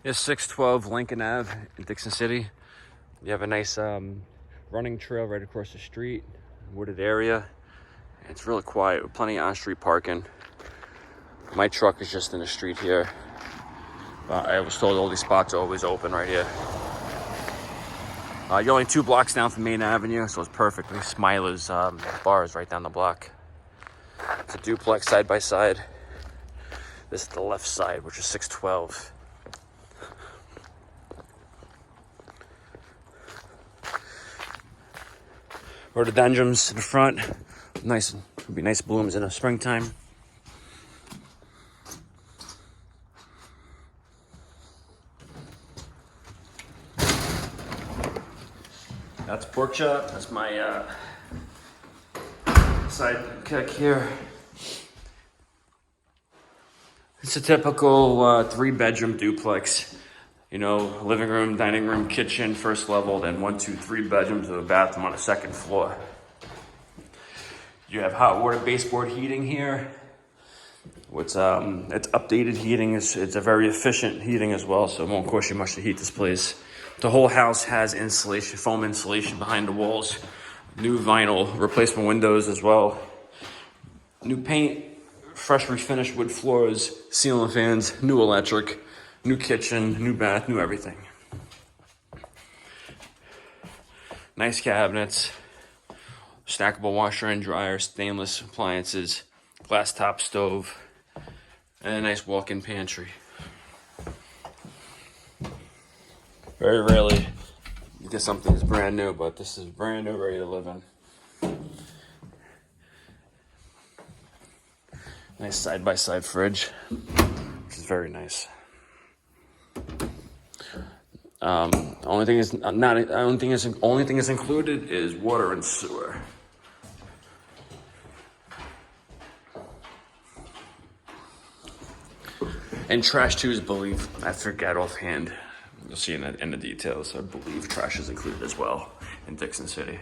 It's 612 Lincoln Ave in Dickson City. You have a nice running trail right across the street, wooded area. It's really quiet with plenty of on-street parking. My truck is just in the street here. I was told all these spots are always open right here. You're only 2 blocks down from Main Avenue, so it's perfect. Smiler's bar is right down the block. It's a duplex side by side. This is the left side, which is 612. Rhododendrons in the front. Nice, would be nice blooms in the springtime. That's pork chop. That's my side kick here. It's a typical 3-bedroom duplex. You know, living room, dining room, kitchen, first level, then 1, 2, 3 bedrooms with a bathroom on the second floor. You have hot water baseboard heating here. It's updated heating. It's a very efficient heating as well, so it won't cost you much to heat this place. The whole house has insulation, foam insulation behind the walls. New vinyl replacement windows as well. New paint, fresh refinished wood floors, ceiling fans, new electric, new kitchen, new bath, new everything. Nice cabinets, stackable washer and dryer, stainless appliances, glass top stove, and a nice walk-in pantry. Very rarely you get something that's brand new, but this is brand new, ready to live in. Nice side-by-side fridge, which is very nice. Only thing is included is water and sewer. And trash too is believe. I forget offhand. You'll see in the details. I believe trash is included as well in Dickson City.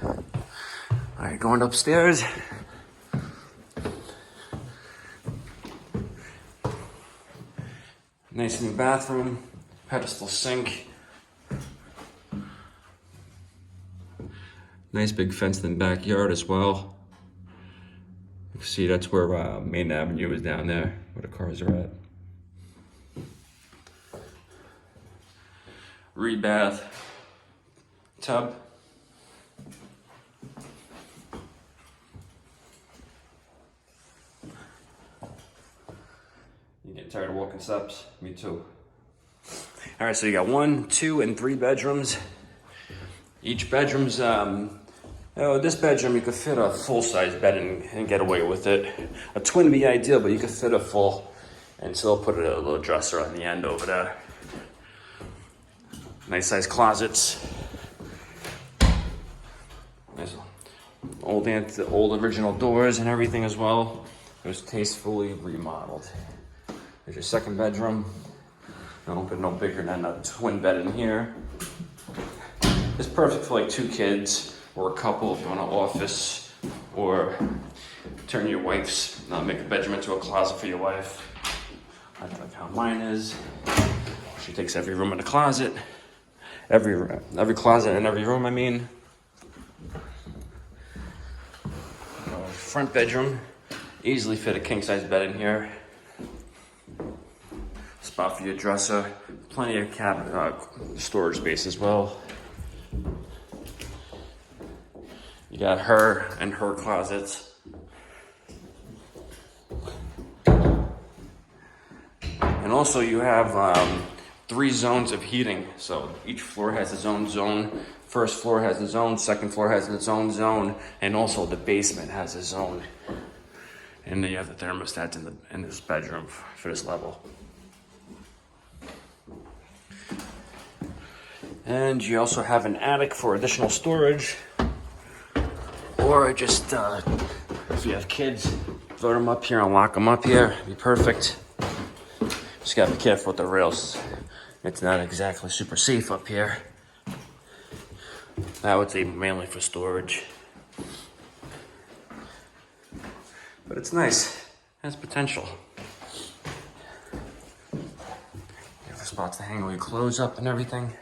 All right, going upstairs. Nice new bathroom, pedestal sink. Nice big fenced-in backyard as well. You can see that's where Main Avenue is down there, where the cars are at. Rebath, tub. You get tired of walking steps? Me too. All right, so you got 1, 2, and 3 bedrooms. Each bedroom's, this bedroom you could fit a full-size bed and get away with it. A twin would be ideal, but you could fit a full and still put a little dresser on the end over there. Nice size closets. Nice old original doors and everything as well. It was tastefully remodeled. There's your second bedroom. Don't put no bigger than a twin bed in here. It's perfect for like 2 kids or a couple if you want an office, or turn your wife's, make a bedroom into a closet for your wife. That's like how mine is. She takes every room in the closet. Every closet in every room, I mean. Front bedroom, easily fit a king-size bed in here. Spot for your dresser, plenty of cabinet storage space as well. You got her and her closets. And also you have 3 zones of heating. So each floor has its own zone. First floor has its own, second floor has its own zone, and also the basement has its own. And then you have the thermostats in this bedroom for this level. And you also have an attic for additional storage. Or just, if you have kids, throw them up here and lock them up here. It'd be perfect. Just gotta be careful with the rails. It's not exactly super safe up here. I would say mainly for storage. But it's nice. It has potential. spots to hang all your clothes up and everything.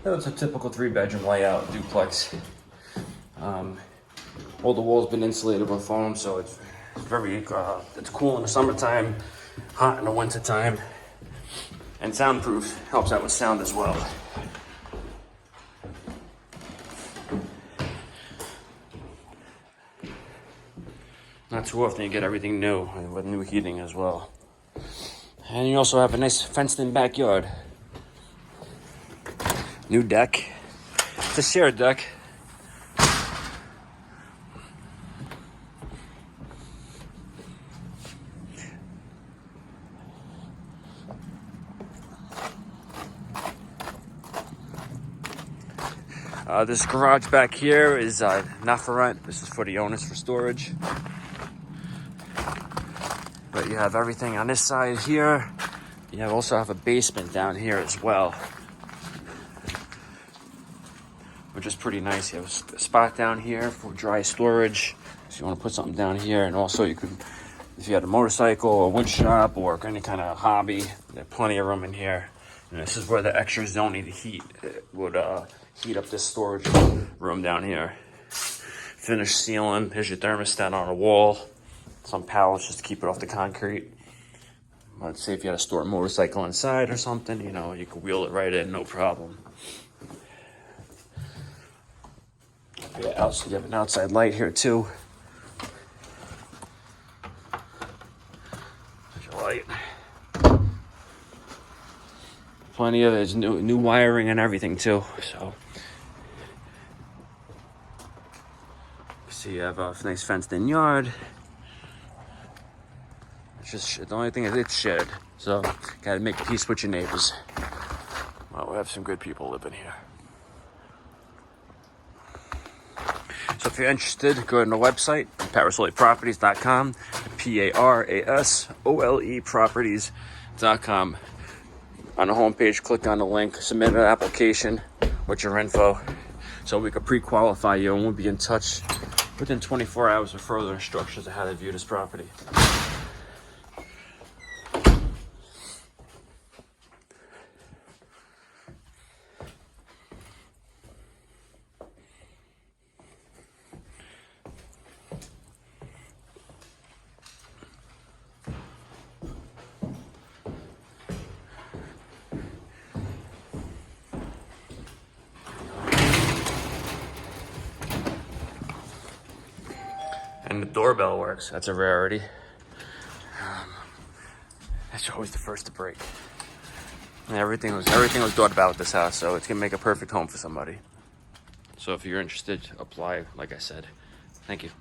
It's a typical 3-bedroom layout duplex. All the walls been insulated with foam, so it's very it's cool in the summertime, hot in the wintertime, and soundproof. Helps out with sound as well. Not too often you get everything new with new heating as well. And you also have a nice fenced-in backyard. New deck. It's a shared deck. This garage back here is not for rent. This is for the owners for storage. But you have everything on this side here. You also have a basement down here as well, which is pretty nice. You have a spot down here for dry storage. So you want to put something down here, and also you could, if you had a motorcycle or wood shop or any kind of hobby, there's plenty of room in here. And this is where the extras don't need to heat. It would heat up this storage room down here. Finished ceiling. Here's your thermostat on a wall. Some pallets just to keep it off the concrete. Let's say if you had to store a motorcycle inside or something, you know, you could wheel it right in, no problem. Yeah, also you have an outside light here too. There's your light. Plenty of there's new wiring and everything too. So you have a nice fenced-in yard. It's just the only thing is it's shared, so gotta make peace with your neighbors. Well, we have some good people living here. So if you're interested, go to the website, parasoleproperties.com, Parasole properties.com. On the homepage, click on the link, submit an application with your info so we can pre-qualify you, and we'll be in touch within 24 hours with further instructions on how to view this property. And the doorbell works. That's a rarity. That's always the first to break. And everything was thought about with this house, so it's gonna make a perfect home for somebody. So if you're interested, apply, like I said. Thank you.